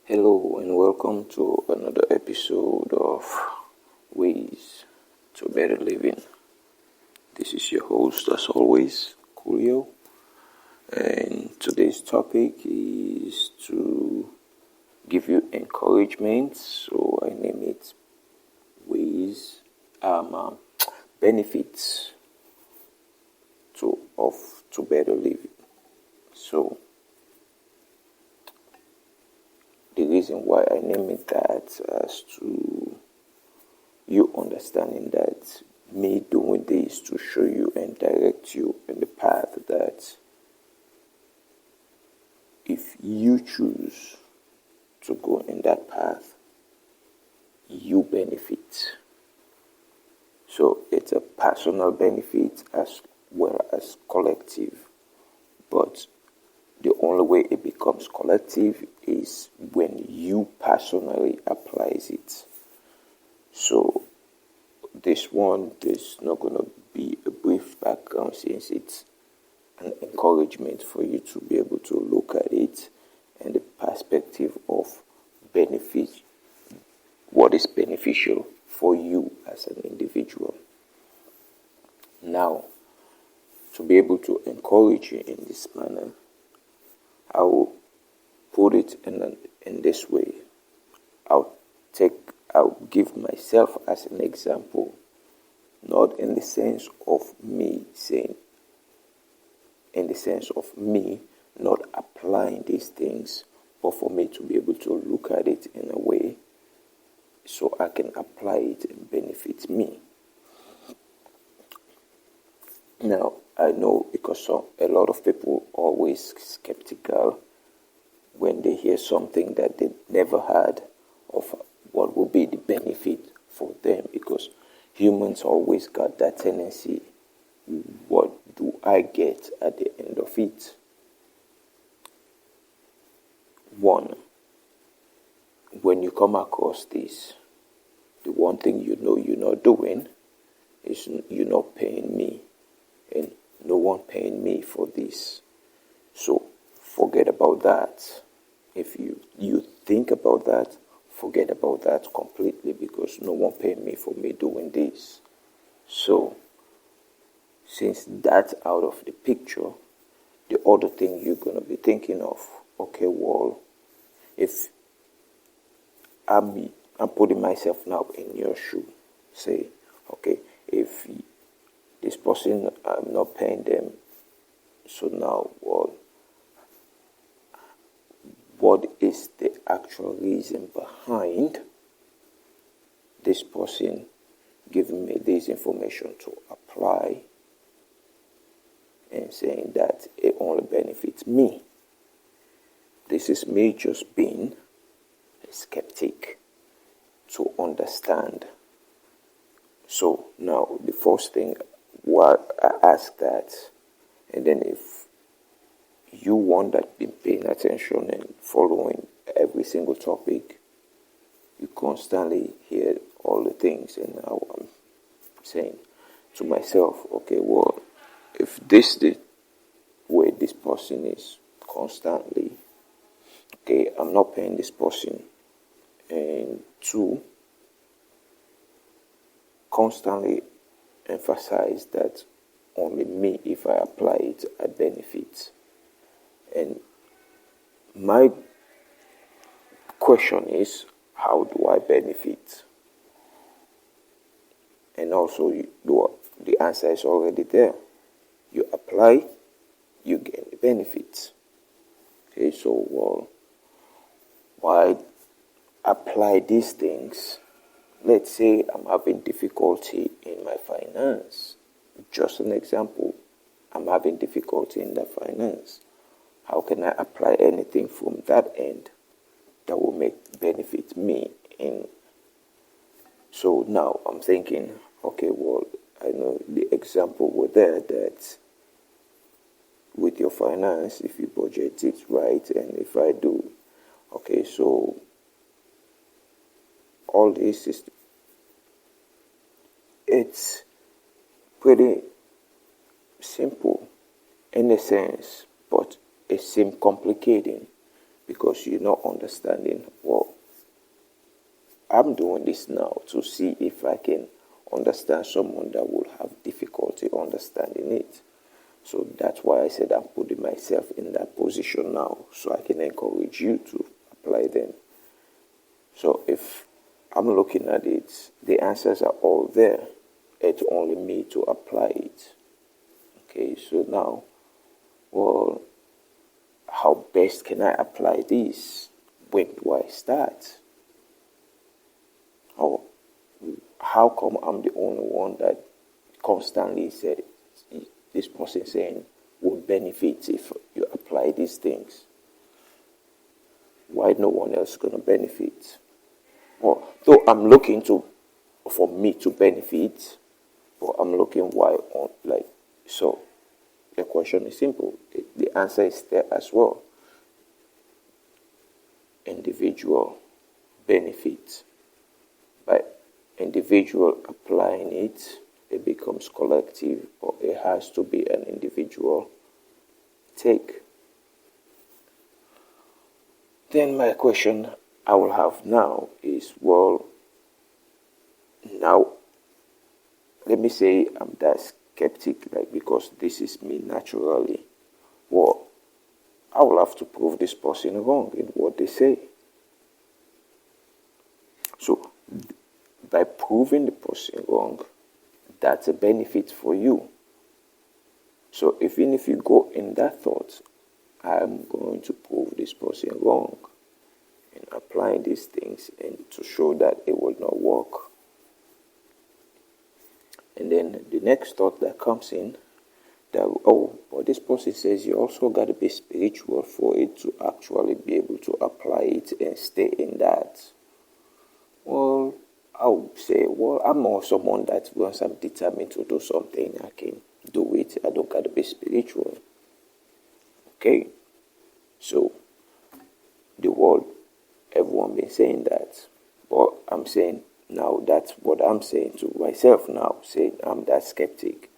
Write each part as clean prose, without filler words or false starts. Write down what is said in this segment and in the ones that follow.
Hello and welcome to another episode of Ways to Better Living. This is your host, as always, Coolio, and today's topic is to give you encouragement. So I name it Ways, benefits to better living. So the reason why I name it that as to you understanding that me doing this to show you and direct you in the path that if you choose to go in that path, you benefit. So it's a personal benefit as well as collective. But the only way it becomes collective is when you personally applies it. So this is not going to be a brief background since it's an encouragement for you to be able to look at it and the perspective of benefit, what is beneficial for you as an individual. Now, to be able to encourage you in this manner, I will put it in this way. I'll give myself as an example, not in the sense of me saying, in the sense of me not applying these things, but for me to be able to look at it in a way so I can apply it and benefit me. Now, I know because a lot of people are always skeptical when they hear something that they never had of what will be the benefit for them, because humans always got that tendency, what do I get at the end of it? One, when you come across this, the one thing you know you're not doing is you're not paying me, and no one paying me for this. So forget about that. If you think about that, forget about that completely, because no one paying me for me doing this. So since that's out of the picture, the other thing you're going to be thinking of, okay, well, if I'm putting myself now in your shoe, say, okay, if this person, I'm not paying them, so now what is the actual reason behind this person giving me this information to apply and saying that it only benefits me? This is me just being a skeptic to understand. So now the first thing, what I ask that, and then if you want that been paying attention and following every single topic, you constantly hear all the things, and now I'm saying to myself, okay, well, if this is the way this person is constantly, okay, I'm not paying this person, and two, constantly emphasize that only me, if I apply it, I benefit. And my question is, how do I benefit? And also, the answer is already there. You apply, you gain the benefits. Okay, so, well, why apply these things? Let's say I'm having difficulty in my finance. Just an example. I'm having difficulty in the finance. How can I apply anything from that end that will benefit me? So now I'm thinking, okay, well, I know the example were there that with your finance, if you budget it right, and if I do, okay, so all this is, it's pretty simple in a sense, but it seems complicating because you're not understanding, well, I'm doing this now to see if I can understand someone that will have difficulty understanding it. So that's why I said I'm putting myself in that position now so I can encourage you to apply them. So if I'm looking at it, the answers are all there. It's only me to apply it. Okay, so now, well, how best can I apply this? When do I start? Or how come I'm the only one that constantly said, this person saying would benefit if you apply these things? Why no one else is going to benefit? Well, though I'm looking for me to benefit, but I'm looking why on so. The question is simple. The answer is there as well. Individual benefit. By individual applying it, it becomes collective, or it has to be an individual take. Then my question I will have now is, well, now let me say I'm that skeptic, because this is me naturally. Well, I will have to prove this person wrong in what they say. So by proving the person wrong, that's a benefit for you. So even if you go in that thought, I'm going to prove this person wrong in applying these things and to show that it will not work. And then the next thought that comes in, that, but this person says you also got to be spiritual for it to actually be able to apply it and stay in that. Well, I would say, I'm more someone that once I'm determined to do something, I can do it. I don't got to be spiritual. Okay? So, the world, everyone been saying that. But I'm saying, now that's what I'm saying to myself now, saying I'm that skeptic.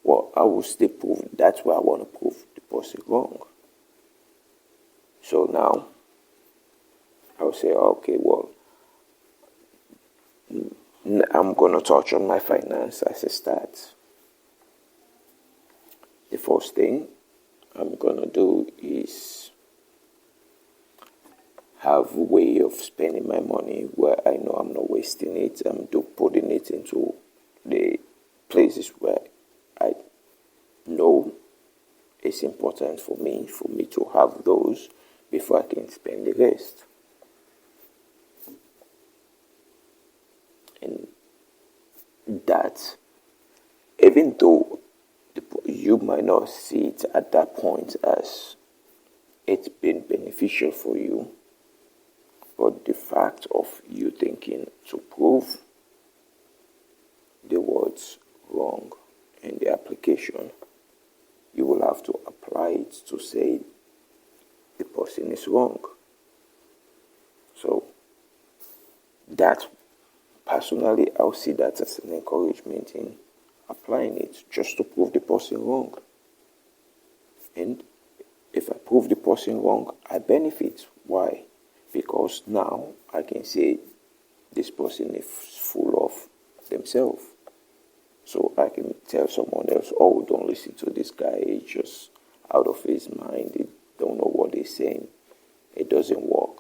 Well, I will still prove, that's why I want to prove the person wrong. So now, I will say, okay, well, I'm going to touch on my finance as a start. The first thing I'm going to do is have a way of spending my money where I know I'm not wasting it. I'm putting it into the places where I know it's important for me to have those before I can spend the rest. And that, even though you might not see it at that point as it's been beneficial for you, but the fact of you thinking to prove the words wrong in the application, you will have to apply it to say the person is wrong. So that, personally, I'll see that as an encouragement in applying it just to prove the person wrong. And if I prove the person wrong, I benefit. Why? Because now I can say this person is full of themselves. So I can tell someone else, oh, don't listen to this guy. He's just out of his mind. He don't know what he's saying. It doesn't work.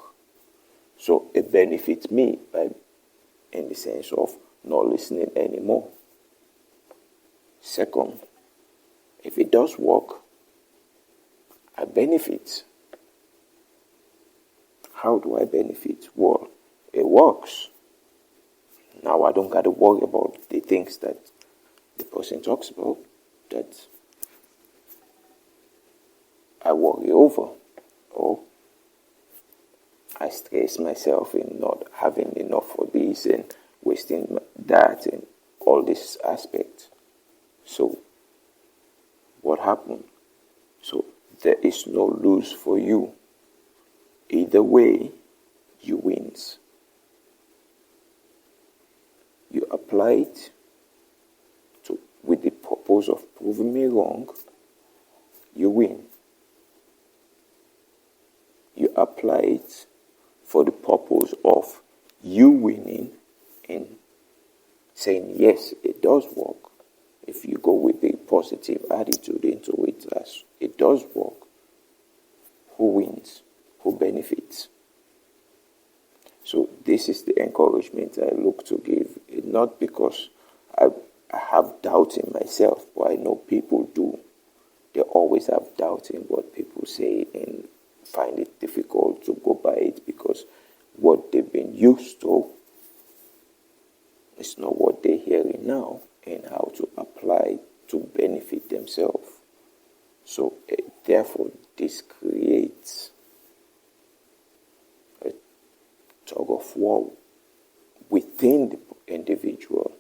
So it benefits me in the sense of not listening anymore. Second, if it does work, I benefit. How do I benefit? Well, it works. Now I don't got to worry about the things that the person talks about that I worry over, or I stress myself in not having enough for this and wasting that and all this aspect. So what happened? So there is no lose for you. Either way, you wins. You apply it with the purpose of proving me wrong, you win. you apply it for the purpose of you winning and saying, yes, it does work. If you go with a positive attitude into it, as it does work, who wins? Who benefits? So this is the encouragement I look to give. Not because I have doubt in myself, but I know people do. They always have doubt in what people say and find it difficult to go by it because what they've been used to is not what they're hearing now and how to apply to benefit themselves. So therefore, this creates a tug of war within the individual,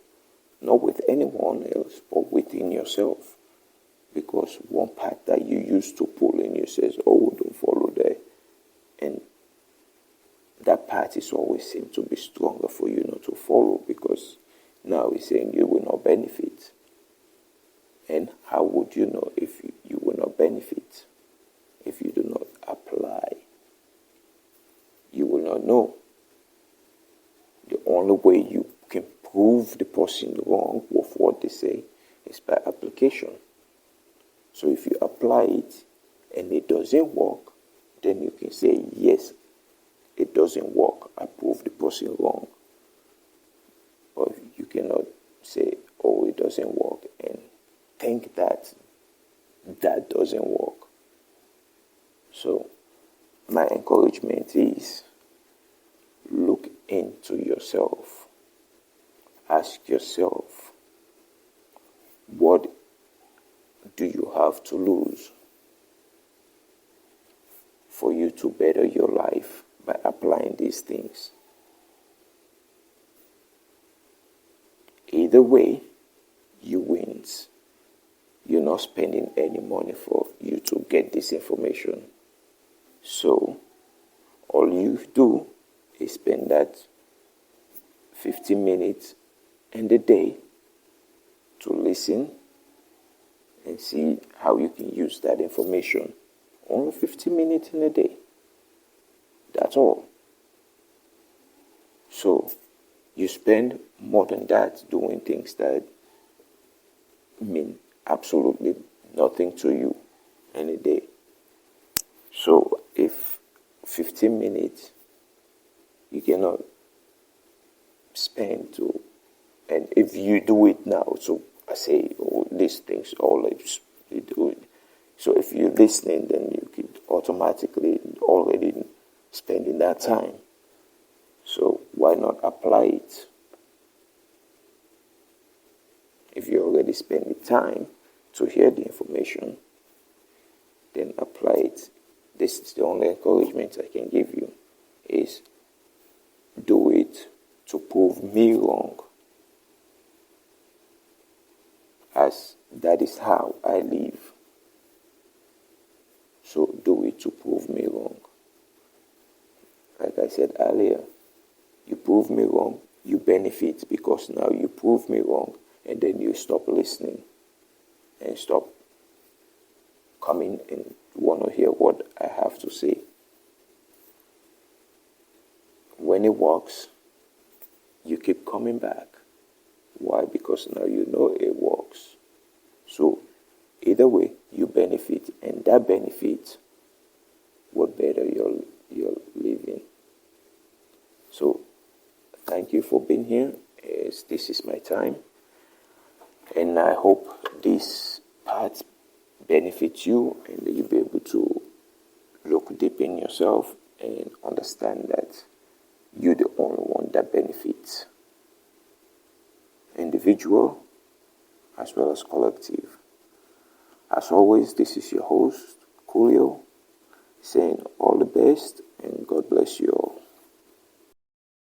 not with anyone else, but within yourself. Because one part that you used to pull in you says, oh, don't follow there. And that part is always seems to be stronger for you not to follow because now it's saying you will not benefit. And how would you know if you will not benefit? If you do not apply, you will not know. The only way you can prove the person wrong with what they say is by application. So if you apply it and it doesn't work, then you can say, yes, it doesn't work. I proved the person wrong. But you cannot say, oh, it doesn't work and think that that doesn't work. So my encouragement is look into yourself. Ask yourself, what do you have to lose for you to better your life by applying these things? Either way, you win. You're not spending any money for you to get this information. So, all you do is spend that 15 minutes in the day to listen and see how you can use that information. Only 15 minutes in a day. That's all. So, you spend more than that doing things that mean absolutely nothing to you in a day. So, if 15 minutes you cannot spend to, and if you do it now, so I say, oh, these things, all you do it. So if you're listening, then you could automatically already spending that time. So why not apply it? If you already spend the time to hear the information, then apply it. This is the only encouragement I can give you, is do it to prove me wrong, as that is how I live. So do it to prove me wrong. Like I said earlier, you prove me wrong, you benefit because now you prove me wrong, and then you stop listening and stop coming and want to hear what I have to say. When it works, you keep coming back. Why? Because now you know it works. So either way, you benefit, and that benefit will better your living. So thank you for being here. This is my time, and I hope this part benefits you, and that you'll be able to look deep in yourself and understand that you're the only one that benefits, individual as well as collective. As always, this is your host, Coolio, saying all the best and God bless you all.